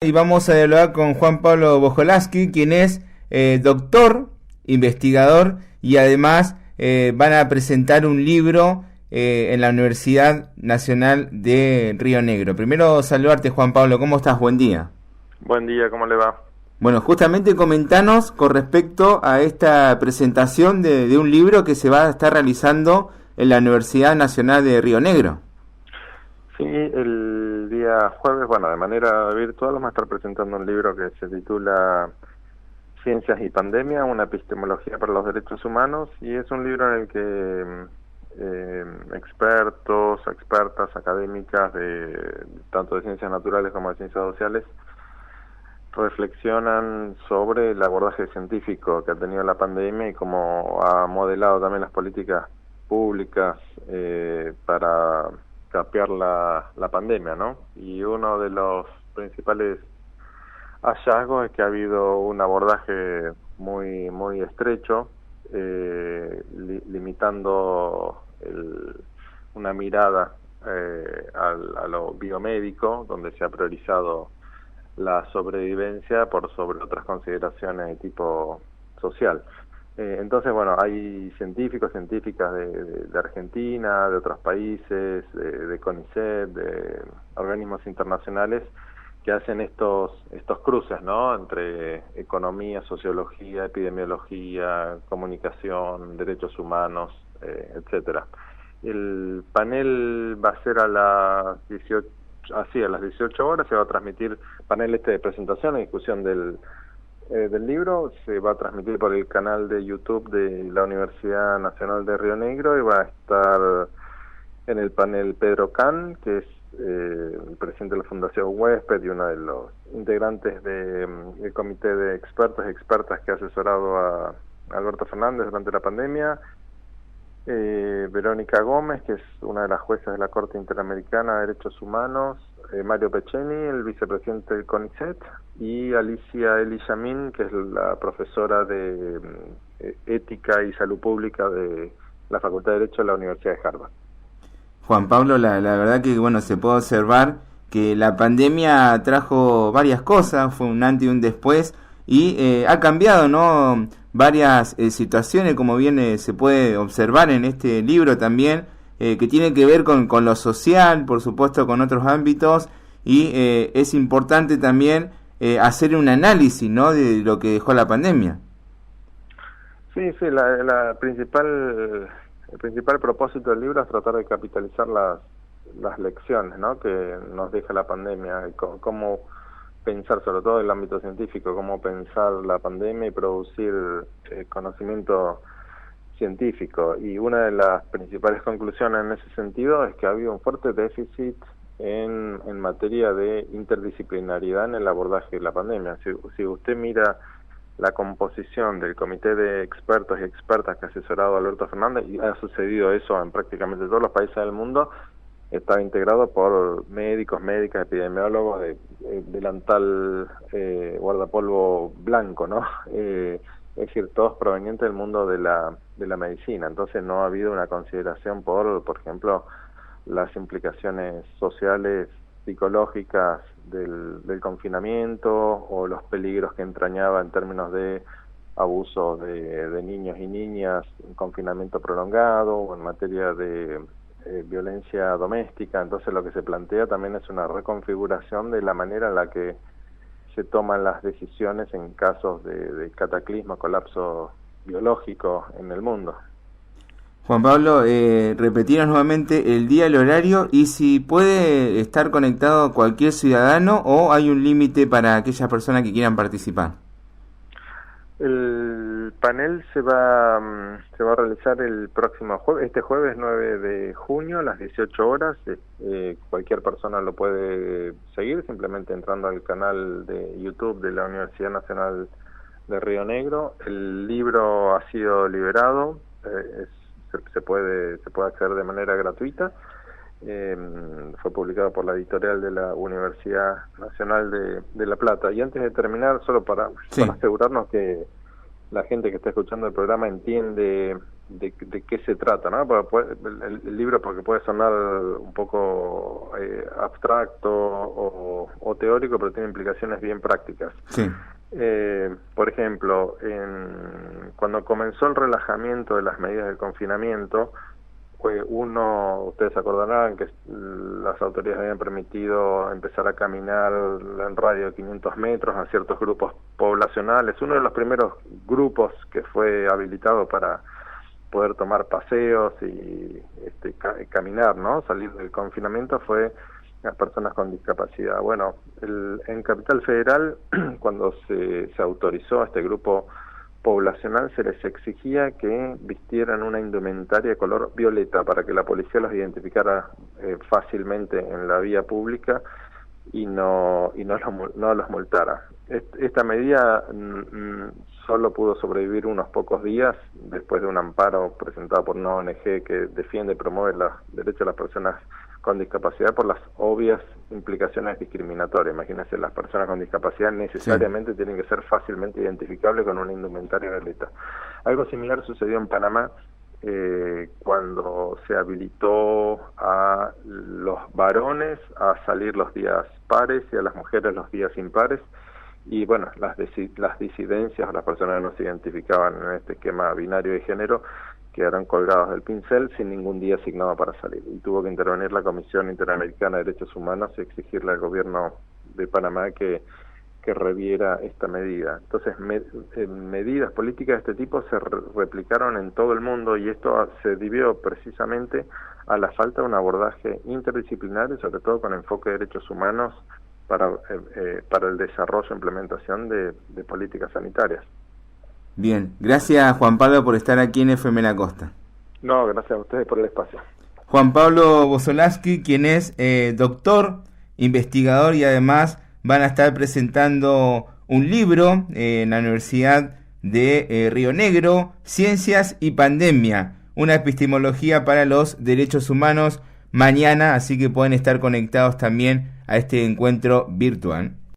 Y vamos a dialogar con Juan Pablo Bojolaski, quien es doctor, investigador y además van a presentar un libro en la Universidad Nacional de Río Negro. Primero saludarte, Juan Pablo, ¿cómo estás? Buen día. Buen día, ¿cómo le va? Bueno, justamente comentanos con respecto a esta presentación de un libro que se va a estar realizando en la Universidad Nacional de Río Negro. Sí, el día jueves, bueno, de manera virtual vamos a estar presentando un libro que se titula Ciencias y Pandemia, una epistemología para los derechos humanos, y es un libro en el que expertos, expertas, académicas, tanto de ciencias naturales como de ciencias sociales, reflexionan sobre el abordaje científico que ha tenido la pandemia y cómo ha modelado también las políticas públicas para capear la pandemia, ¿no? Y uno de los principales hallazgos es que ha habido un abordaje muy estrecho, limitando una mirada a lo biomédico, donde se ha priorizado la sobrevivencia por sobre otras consideraciones de tipo social. Entonces, bueno, hay científicos, científicas de Argentina, de otros países, de CONICET, de organismos internacionales que hacen estos cruces, ¿no? Entre economía, sociología, epidemiología, comunicación, derechos humanos, etcétera. El panel va a ser a las 18, a las 18 horas, se va a transmitir panel de presentación y discusión del libro, se va a transmitir por el canal de YouTube de la Universidad Nacional de Río Negro y va a estar en el panel Pedro Can, que es el presidente de la Fundación Huésped y uno de los integrantes del comité de expertos y expertas que ha asesorado a Alberto Fernández durante la pandemia, Verónica Gómez, que es una de las juezas de la Corte Interamericana de Derechos Humanos, Mario Pecheni, el vicepresidente del CONICET, y Alicia Eli Yamin, que es la profesora de Ética y Salud Pública de la Facultad de Derecho de la Universidad de Harvard. Juan Pablo, la verdad que bueno, se puede observar que la pandemia trajo varias cosas, fue un antes y un después, y ha cambiado, ¿no? Varias situaciones, como bien se puede observar en este libro también, que tiene que ver con lo social, por supuesto con otros ámbitos, y es importante también hacer un análisis, ¿no? De lo que dejó la pandemia. Sí, el principal propósito del libro es tratar de capitalizar las lecciones, ¿no? Que nos deja la pandemia, cómo pensar, sobre todo en el ámbito científico, cómo pensar la pandemia y producir conocimiento científico. Y una de las principales conclusiones en ese sentido es que ha habido un fuerte déficit en materia de interdisciplinariedad en el abordaje de la pandemia. Si usted mira la composición del comité de expertos y expertas que ha asesorado a Alberto Fernández, y ha sucedido eso en prácticamente todos los países del mundo, está integrado por médicos, médicas, epidemiólogos de delantal guardapolvo blanco, ¿no? Es decir, todos provenientes del mundo de la medicina. Entonces no ha habido una consideración por ejemplo, las implicaciones sociales, psicológicas del confinamiento o los peligros que entrañaba en términos de abuso de niños y niñas en confinamiento prolongado o en materia de violencia doméstica. Entonces lo que se plantea también es una reconfiguración de la manera en la que se toman las decisiones en casos de cataclismo, colapso biológico en el mundo. Juan Pablo, repetirnos nuevamente el día, el horario y si puede estar conectado cualquier ciudadano o hay un límite para aquellas personas que quieran participar. El panel se va a realizar el próximo jueves, este jueves 9 de junio a las 18 horas. Cualquier persona lo puede seguir simplemente entrando al canal de YouTube de la Universidad Nacional de Río Negro. El libro ha sido liberado, se puede acceder de manera gratuita. Fue publicado por la editorial de la Universidad Nacional de La Plata. Y antes de terminar, solo para asegurarnos que la gente que está escuchando el programa entiende de qué se trata, ¿no? El libro, porque puede sonar un poco abstracto o teórico, pero tiene implicaciones bien prácticas. Sí. Por ejemplo, cuando comenzó el relajamiento de las medidas de confinamiento, ustedes acordarán que las autoridades habían permitido empezar a caminar en radio de 500 metros a ciertos grupos poblacionales. Uno de los primeros grupos que fue habilitado para poder tomar paseos y caminar, ¿no? Salir del confinamiento fue las personas con discapacidad. Bueno, en Capital Federal, cuando se autorizó a este grupo poblacional, se les exigía que vistieran una indumentaria de color violeta para que la policía los identificara fácilmente en la vía pública y no los multara. Esta medida solo pudo sobrevivir unos pocos días después de un amparo presentado por una ONG que defiende y promueve los derechos de las personas con discapacidad por las obvias implicaciones discriminatorias. Imagínense, las personas con discapacidad necesariamente tienen que ser fácilmente identificables con una indumentaria violeta. Algo similar sucedió en Panamá cuando se habilitó a los varones a salir los días pares y a las mujeres los días impares. Y bueno, las disidencias o las personas que no se identificaban en este esquema binario de género quedaron colgados del pincel sin ningún día asignado para salir. Y tuvo que intervenir la Comisión Interamericana de Derechos Humanos y exigirle al gobierno de Panamá que reviera esta medida. Entonces, medidas políticas de este tipo se replicaron en todo el mundo, y esto se debió precisamente a la falta de un abordaje interdisciplinario, sobre todo con enfoque de derechos humanos, para el desarrollo e implementación de políticas sanitarias. Bien, gracias Juan Pablo por estar aquí en FM La Costa. No, gracias a ustedes por el espacio. Juan Pablo Bosolaski, quien es doctor, investigador, y además van a estar presentando un libro en la Universidad de Río Negro, Ciencias y Pandemia, una epistemología para los derechos humanos, mañana, así que pueden estar conectados también a este encuentro virtual.